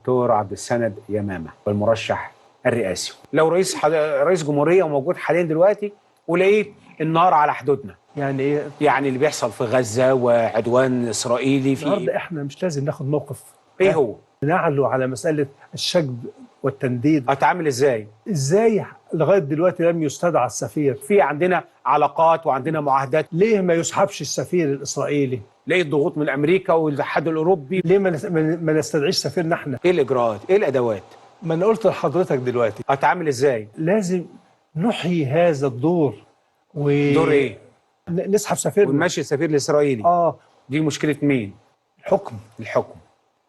دكتور عبد السند يمامة والمرشح الرئاسي. لو رئيس جمهورية وموجود حاليا دلوقتي ولقيت النار على حدودنا، يعني ايه؟ يعني اللي بيحصل في غزة وعدوان إسرائيلي النهارده احنا مش لازم ناخد موقف. ايه هو؟ نعلو على مسألة الشجب والتنديد. هتعامل ازاي؟ ازاي لغاية دلوقتي لم يستدعى السفير؟ في عندنا علاقات وعندنا معاهدات. ليه ما يسحبش السفير الإسرائيلي؟ لقيت ضغوط من أمريكا والاتحاد الأوروبي. ليه ما نستدعيش سفيرنا احنا؟ ايه الإجراءات؟ ايه الأدوات؟ ما انا قلت لحضرتك دلوقتي هتعامل ازاي؟ لازم نحيي هذا الدور دور ايه؟ نسحب سفيرنا ونمشي السفير الإسرائيلي. دي مشكلة مين؟ الحكم. الحكم.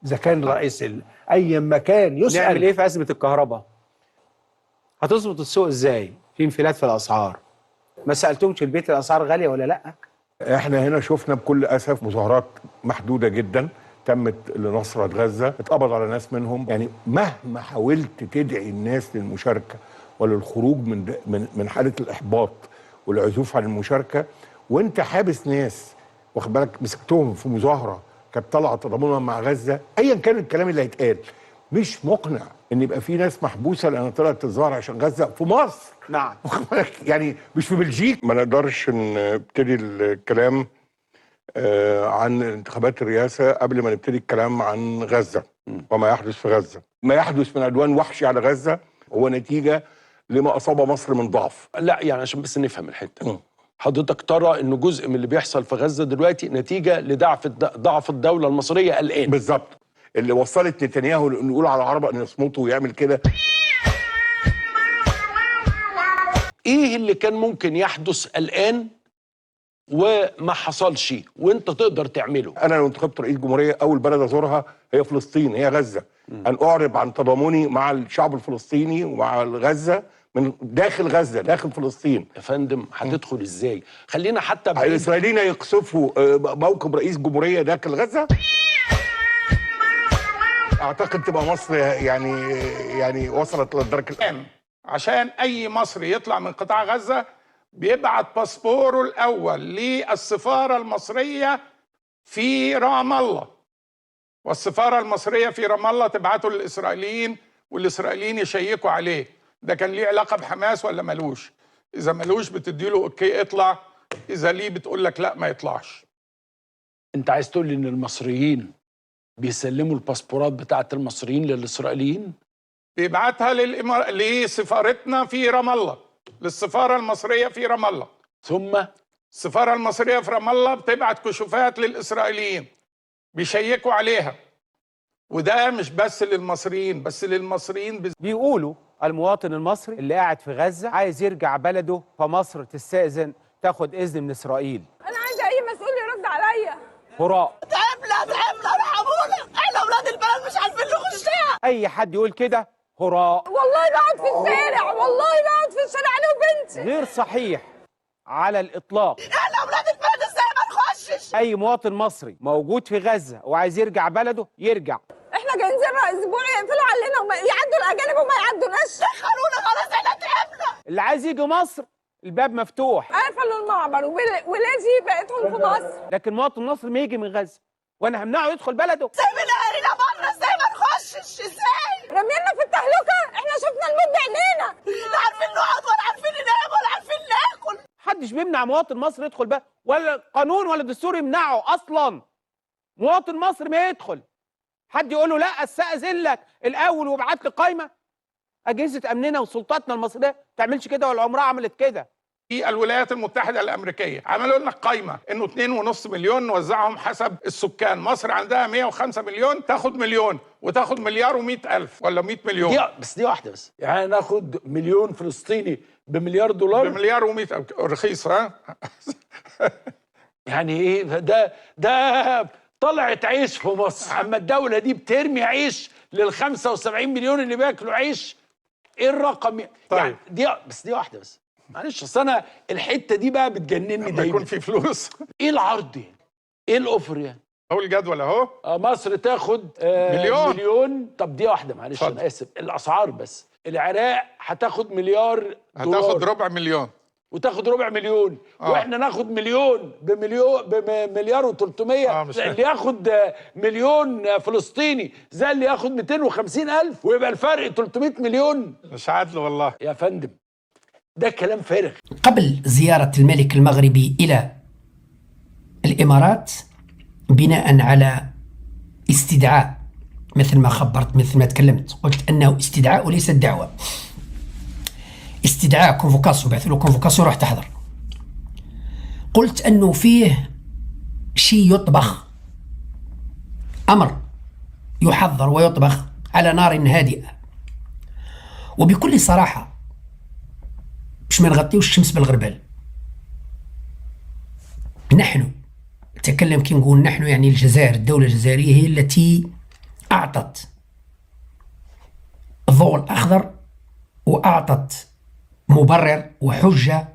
إذا كان رئيس أي مكان يسأل. نعمل ايه في أزمة الكهرباء؟ هتظبط السوق ازاي؟ في انفلات في الأسعار. ما سألتهمش البيت الأسعار غالية ولا لأ؟ احنا هنا شفنا بكل اسف مظاهرات محدوده جدا تمت لنصرة غزه، اتقبض على ناس منهم. يعني مهما حاولت تدعي الناس للمشاركه وللخروج من حاله الاحباط والعزوف عن المشاركه، وانت حابس ناس واخد بالك مسكتهم في مظاهره كانت طالعه تضامنا مع غزه، ايا كان الكلام اللي هيتقال مش مقنع ان يبقى في ناس محبوسه لان طلعت تظاهر عشان غزه في مصر. نعم. يعني مش في بلجيكا. ما نقدرش نبتدي الكلام عن انتخابات الرئاسه قبل ما نبتدي الكلام عن غزه وما يحدث في غزه. ما يحدث من عدوان وحشي على غزه هو نتيجه لما اصاب مصر من ضعف. لا يعني عشان بس نفهم الحته. حضرتك ترى انه جزء من اللي بيحصل في غزه دلوقتي نتيجه لضعف الدوله المصريه الان. بالظبط. اللي وصلت نتنياهو انه يقول على العرب ان يصمتوا ويعمل كده. ايه اللي كان ممكن يحدث الان وما حصلش وانت تقدر تعمله؟ انا لو انتخبت رئيس جمهوريه اول بلد ازورها هي فلسطين، هي غزه. ان اعرب عن تضامني مع الشعب الفلسطيني ومع غزه من داخل غزه، داخل فلسطين. يا فندم هتدخل ازاي؟ خلينا حتى بعيد. الاسرائيليين يقصفوا موكب رئيس جمهوريه داخل غزه. اعتقد تبقى مصر يعني وصلت للدرك الان. عشان اي مصري يطلع من قطاع غزه بيبعت باسبوره الاول للسفاره المصريه في رام الله، والسفاره المصريه في رام الله تبعته للاسرائيليين والاسرائيليين يشيكوا عليه ده كان ليه علاقه بحماس ولا ملوش. اذا ملوش بتديله اوكي اطلع، اذا ليه بتقول لك لا ما يطلعش. انت عايز تقول لي ان المصريين بيسلموا الباسبورات بتاعت المصريين للاسرائيليين؟ بيبعتها لسفارتنا في رام الله، للسفاره المصريه في رام الله. ثم السفاره المصريه في رام الله بتبعت كشوفات للاسرائيليين بيشيكوا عليها. وده مش بس للمصريين، بس للمصريين بيقولوا المواطن المصري اللي قاعد في غزة عايز يرجع بلده، فمصر تستأذن تاخد إذن من إسرائيل. أنا عايزة أي مسؤول يرد عليا. هراء. تعبنا ارحمونا، احنا أولاد البلد مش عارفين نخشها. أي حد يقول كده هراء. والله بقعد في الشارع، والله بقعد في الشارع أنا وبنتي. غير صحيح على الإطلاق. احنا أولاد البلد ازاي ما نخشش؟ أي مواطن مصري موجود في غزة وعايز يرجع بلده يرجع. احنا جايين اسبوع يقفلوا علينا ويعدوا الأجانب وما يعدوناش. دخلونا خلاص احنا تعبنا. اللي عايز يجي مصر الباب مفتوح. قفلوا المعبر ولادي بقيتهم في مصر. لكن مواطن مصري ما يجي من غزة وانا همنعه يدخل بلده. سايبين اهالينا بره، ازاي ما نخشش؟ ازاي؟ رمينا في التهلكة، احنا شفنا الموت بعينينا. لا عارفين نقعد ولا عارفين ننام ولا عارفين ناكل. محدش بيمنع مواطن مصري يدخل بلد، ولا قانون ولا دستور يمنعه اصلا. مواطن مصري ما يدخل. حد يقول له لا استأذن لك الاول وابعت لي قايمه. اجهزه امننا وسلطاتنا المصريه ما تعملش كده ولا عمرها عملت كده. في الولايات المتحدة الأمريكية عملوا لنا قايمة إنه 2.5 مليون نوزعهم حسب السكان. مصر عندها 105 مليون، تاخد مليون وتاخد مليار و100 ألف ولا 100 مليون. دي واحدة بس. يعني ناخد مليون فلسطيني بمليار دولار؟ بمليار و100 ألف. رخيص ها؟ يعني إيه ده طلعت عيش في مصر. أما الدولة دي بترمي عيش لل75 مليون اللي بياكلوا عيش. إيه الرقم؟ طيب يعني دي واحدة بس. معلش اصل انا الحته دي بقى بتجنني دايما. يكون في فلوس. ايه العرض يعني؟ ايه الاوفر يعني؟ هو الجدول اهو. مصر تاخد مليون. طب دي واحده معلش انا اسف، الاسعار بس. العراق هتاخد مليار دولار. هتاخد ربع مليون. وتاخد ربع مليون، واحنا ناخد مليون بمليار و300. اللي ياخد مليون فلسطيني زي اللي ياخد 250,000، ويبقى الفرق 300 مليون. مش عدل والله يا فندم، ده كلام فارغ. قبل زيارة الملك المغربي إلى الإمارات بناء على استدعاء، مثل ما خبرت، مثل ما تكلمت، قلت أنه استدعاء وليس دعوة. استدعاء كونفوكاسيون، بعثوا له كونفوكاسيون راح تحضر. قلت أنه فيه شيء يطبخ، أمر يحضر ويطبخ على نار هادئة، وبكل صراحة باش ما نغطيوش الشمس بالغربال. نحن نتكلم كي نقول نحن يعني الجزائر، الدولة الجزائرية هي التي أعطت الضوء الأخضر وأعطت مبرر وحجة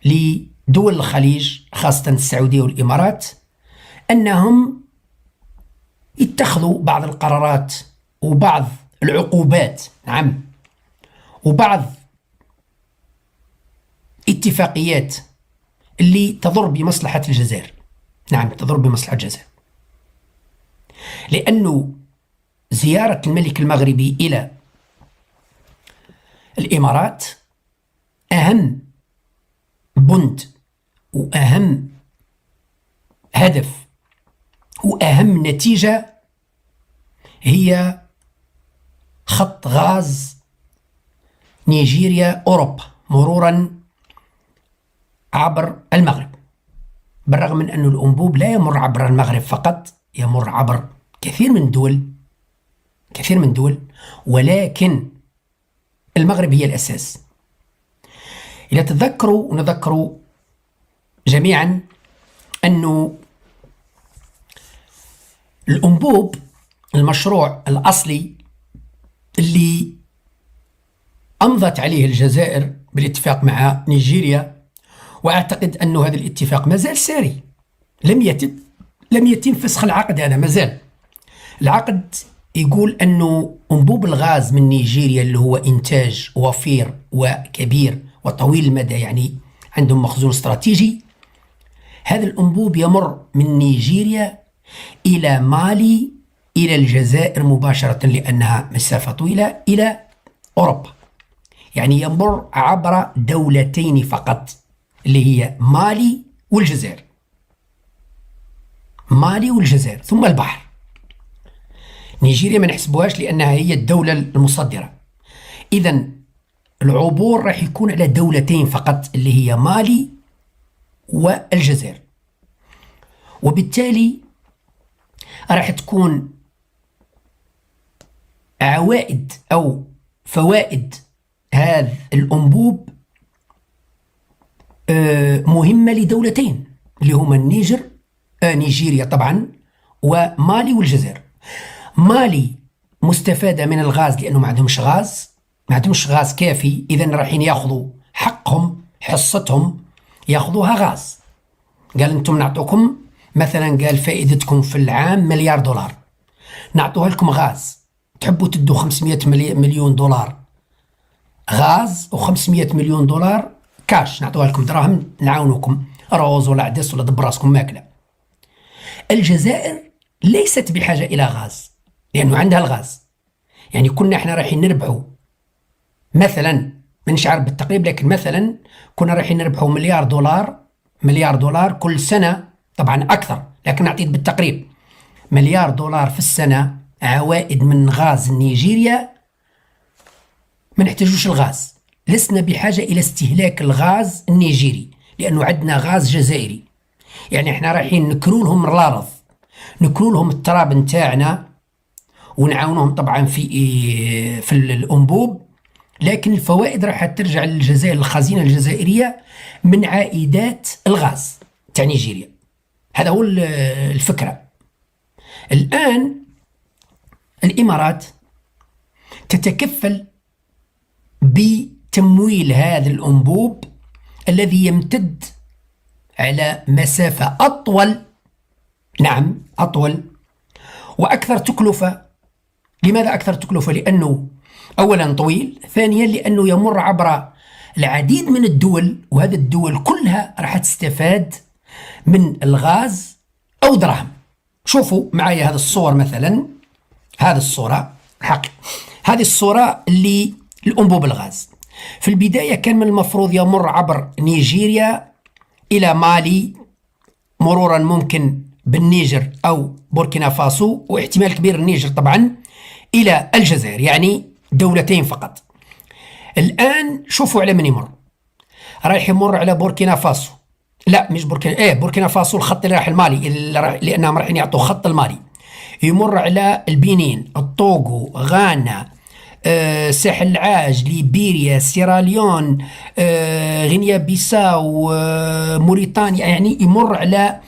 لدول الخليج خاصة السعودية والإمارات أنهم يتخذوا بعض القرارات وبعض العقوبات، نعم، وبعض اتفاقيات اللي تضر بمصلحة الجزائر. نعم، تضر بمصلحة الجزائر، لأنه زيارة الملك المغربي إلى الإمارات أهم بند وأهم هدف وأهم نتيجة هي خط غاز نيجيريا أوروبا مرورا عبر المغرب، بالرغم من أن الأنبوب لا يمر عبر المغرب فقط، يمر عبر كثير من الدول، ولكن المغرب هي الأساس. إذا تذكروا ونذكروا جميعا أنه الأنبوب المشروع الأصلي اللي أمضت عليه الجزائر بالاتفاق مع نيجيريا، وأعتقد أن هذا الاتفاق ما زال ساري، لم يتم فسخ العقد. هذا ما زال العقد يقول أنه أنبوب الغاز من نيجيريا اللي هو إنتاج وفير وكبير وطويل المدى، يعني عندهم مخزون استراتيجي، هذا الأنبوب يمر من نيجيريا إلى مالي إلى الجزائر مباشرة، لأنها مسافة طويلة، إلى أوروبا. يعني يمر عبر دولتين فقط اللي هي مالي والجزائر، مالي والجزائر ثم البحر. نيجيريا ما نحسبوهاش لأنها هي الدولة المصدرة. إذن العبور راح يكون على دولتين فقط اللي هي مالي والجزائر، وبالتالي راح تكون عوائد أو فوائد هذا الأنبوب مهمة لدولتين اللي هما نيجيريا طبعا ومالي والجزائر. مالي مستفادة من الغاز لأنه ما عندهمش غاز كافي، إذن رايحين ياخذوا حقهم، حصتهم ياخذوها غاز. قال أنتم نعطوكم مثلا، قال فائدتكم في العام $1 مليار، نعطوها لكم غاز، تحبوا تدوا 500 مليون دولار غاز و500 مليون دولار كاش، نعطوها لكم دراهم نعاونوكم، روز ولا عدس ولا دب راسكم ماكله. الجزائر ليست بحاجة إلى غاز لأنه عندها الغاز. يعني كنا احنا رايحين نربحوا مثلا، مانيش عارف بالتقريب، لكن مثلا كنا رايحين نربحوا مليار دولار كل سنة، طبعا أكثر لكن أعطيت بالتقريب $1 مليار في السنة عوائد من غاز نيجيريا. ما نحتاجوش الغاز، لسنا بحاجة إلى استهلاك الغاز النيجيري لأنه عندنا غاز جزائري. يعني احنا رايحين نكروا لهم الأرض، نكروا لهم التراب نتاعنا، ونعاونهم طبعا في الأنبوب، لكن الفوائد راح ترجع للجزائر، الخزينة الجزائرية من عائدات الغاز تاع نيجيريا. هذا هو الفكرة. الآن الإمارات تتكفل بتمويل هذا الأنبوب الذي يمتد على مسافة أطول، نعم أطول وأكثر تكلفة. لماذا أكثر تكلفة؟ لأنه أولا طويل، ثانيا لأنه يمر عبر العديد من الدول، وهذه الدول كلها راح تستفاد من الغاز أو دراهم. شوفوا معايا هذه الصور مثلا، هذه الصورة هذه الصورة اللي الأنبوب الغاز. في البداية كان من المفروض يمر عبر نيجيريا إلى مالي، مرورا ممكن بالنيجر أو بوركينا فاسو، واحتمال كبير النيجر طبعا، إلى الجزائر، يعني دولتين فقط. الآن شوفوا على من يمر، رايح يمر على بوركينا فاسو، لا مش بوركينا، بوركينا فاسو الخط اللي راح المالي، لأنهم رايحين يعطوا خط المالي. يمر على البنين، الطوغو، غانا، ساحل العاج، ليبيريا، سيراليون، غينيا بيساو، موريتانيا، يعني يمر على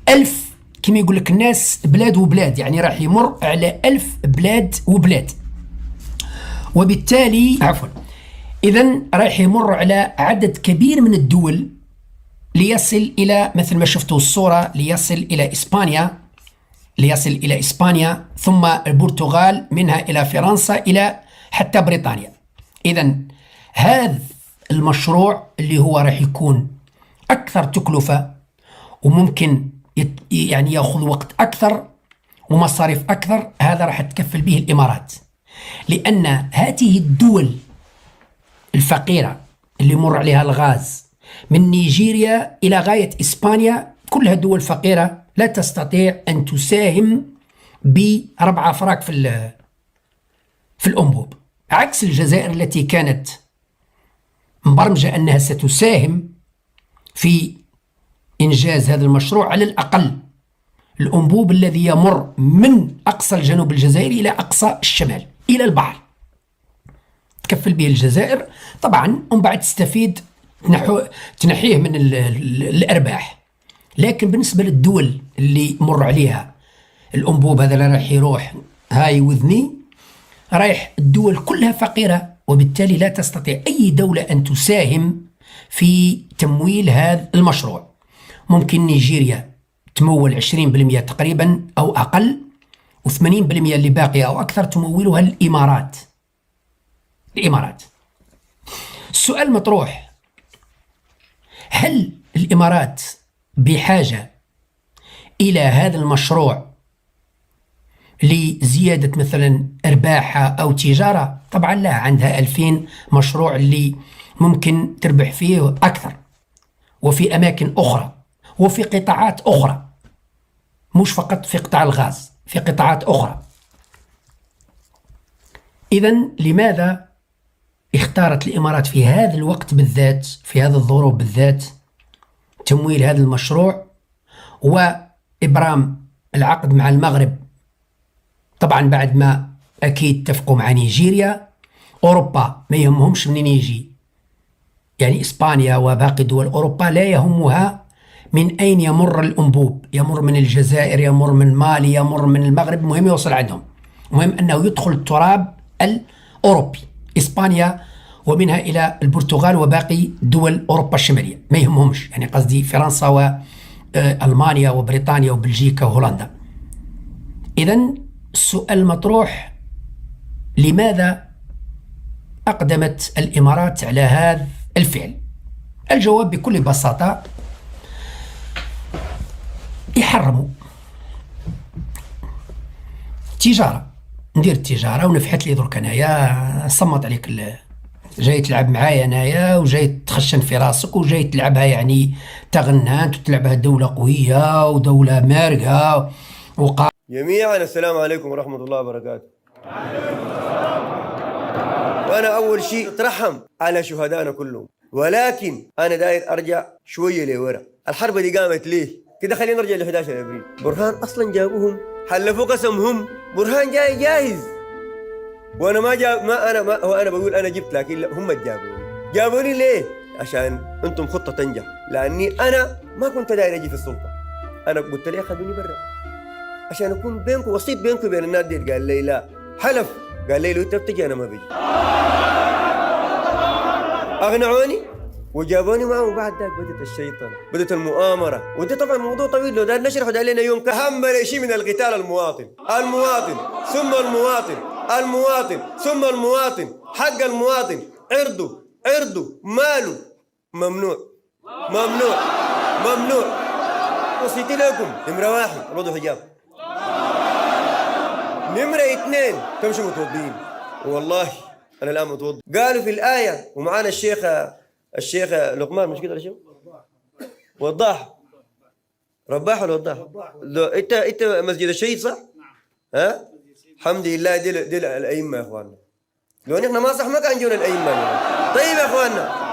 1000 كما يقول لك الناس بلاد وبلاد، يعني راح يمر على 1000 بلاد وبلاد. وبالتالي إذن راح يمر على عدد كبير من الدول ليصل إلى مثل ما شفتوا الصورة، ليصل إلى إسبانيا ثم البرتغال، منها إلى فرنسا، إلى حتى بريطانيا. إذن هذا المشروع اللي هو راح يكون أكثر تكلفة وممكن يعني يأخذ وقت أكثر ومصاريف أكثر، هذا راح تكفل به الإمارات، لأن هذه الدول الفقيرة اللي يمر عليها الغاز من نيجيريا إلى غاية إسبانيا، كلها دول فقيرة لا تستطيع أن تساهم ب4 أفراك في الأنبوب، عكس الجزائر التي كانت مبرمجة أنها ستساهم في إنجاز هذا المشروع. على الأقل الأنبوب الذي يمر من أقصى الجنوب الجزائري إلى أقصى الشمال إلى البحر تكفل به الجزائر طبعا، ومن بعد تستفيد تنحيه من الأرباح. لكن بالنسبة للدول اللي مر عليها الأنبوب هذا اللي راح يروح هاي وذني، رايح الدول كلها فقيرة، وبالتالي لا تستطيع أي دولة أن تساهم في تمويل هذا المشروع. ممكن نيجيريا تمول 20% تقريبا أو أقل، و80% اللي باقية أو أكثر تمولها الإمارات. السؤال مطروح، هل الإمارات بحاجة إلى هذا المشروع لزيادة مثلا أرباحها أو تجارة؟ طبعا لا، عندها 2000 مشروع اللي ممكن تربح فيه أكثر، وفي أماكن أخرى وفي قطاعات أخرى، مش فقط في قطاع الغاز، في قطاعات أخرى. إذن لماذا اختارت الإمارات في هذا الوقت بالذات، في هذه الظروف بالذات، تمويل هذا المشروع وإبرام العقد مع المغرب؟ طبعا بعد ما أكيد اتفقوا مع نيجيريا. أوروبا ما يهمهمش منين يجي، يعني إسبانيا وباقي دول أوروبا لا يهمها من أين يمر الأنبوب، يمر من الجزائر، يمر من مالي، يمر من المغرب، مهم يوصل عندهم، مهم أنه يدخل التراب الأوروبي، إسبانيا ومنها إلى البرتغال وباقي دول أوروبا الشمالية ما يهمهمش، يعني قصدي فرنسا وألمانيا وبريطانيا وبلجيكا وهولندا. إذن السؤال المطروح، لماذا أقدمت الإمارات على هذا الفعل؟ الجواب بكل بساطة، يحرموا تجارة، ندير التجارة ونفحت لي درك انايا صمت عليك جاي تلعب معايا انايا وجاي تخشن في راسك وجاي تلعبها يعني تغنانت وتلعبها دولة قوية ودولة مارقة جميعا السلام عليكم ورحمة الله وبركاته. وأنا أول شيء أترحم على شهدائنا كلهم، ولكن أنا داير أرجع شوية لورا. الحرب دي قامت ليه؟ كده خلينا نرجع ل 11 أبريل. برهان أصلا جابوهم حلفوا قسمهم، برهان جاي جاهز، وأنا ما جاب، أنا بقول أنا جبت، لكن لا، هم جابوني ليه؟ عشان أنتم خطة تنجح، لأني أنا ما كنت داير أجي في السلطة. أنا قلت لي خلوني برا عشان أكون بينكم وسيط بينكم وبين الناس دي. قال لي لا، حلف، قال لي لو أنت بتجي أنا ما بيجي. أقنعوني وجابوني معهم. بعد ذاك بدت الشيطنة، بدت المؤامرة، وده طبعا موضوع طويل، لو ده نشرح علينا يوم. أهم شيء من القتال المواطن ثم المواطن، ثم المواطن، حق المواطن، عرضه، عرضه ماله ممنوع ممنوع ممنوع. وصيتي لكم نمرة 1 الوضع حجاب، نمرة 2 تمشوا متوضئين. والله أنا الآن متوضئ. قالوا في الآية ومعانا الشيخ لقمان مش كده شو؟ وضاح رباح ولا وضاح؟ انت مسجد الشهيد صح؟ ها؟ الحمد لله دي الأئمة يا اخواننا. لو نحن ما صح ما كان جونا الأئمة. طيب يا اخواننا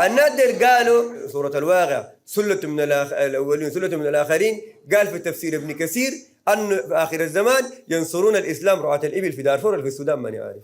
النادر قالوا سورة الواقع سلة من الأولين سلة من الآخرين. قال في تفسير ابن كثير أن في آخر الزمان ينصرون الإسلام رعاة الإبل في دارفور في السودان ماني عارف.